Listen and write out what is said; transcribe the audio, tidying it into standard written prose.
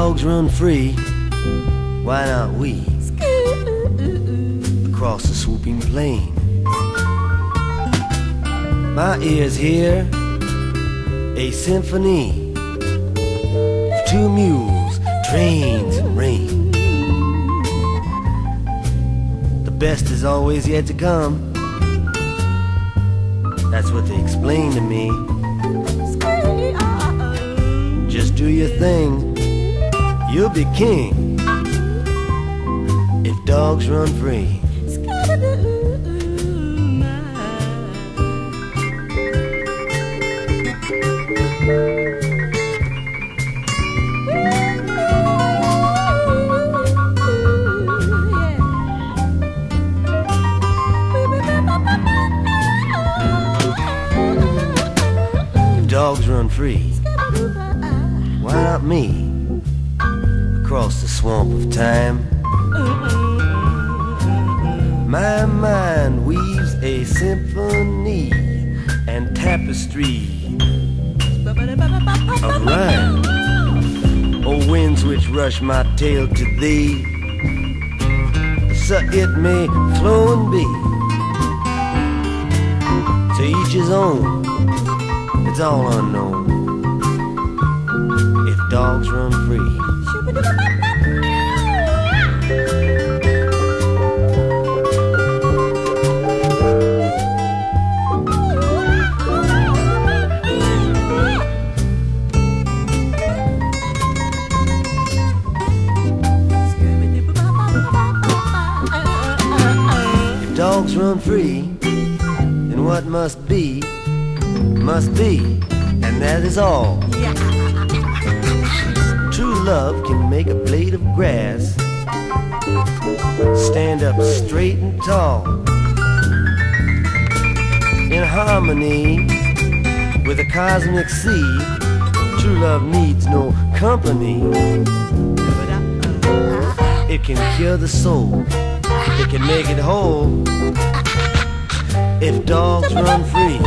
dogs run free, why not we? Across the swooping plain, my ears hear a symphony of two mules, trains and rain. The best is always yet to come, that's what they explain to me. Just do your thing, you'll be king if dogs run free. If dogs run free, why not me? Across the swamp of time, my mind weaves a symphony and tapestry of rhyme. O winds which rush my tale to thee, so it may flow and be. To each his own, it's all unknown. If dogs run free, if dogs run free, then what must be, and that is all. True love can make a blade of grass stand up straight and tall, in harmony with the cosmic sea. True love needs no company. It can cure the soul, it can make it whole if dogs run free.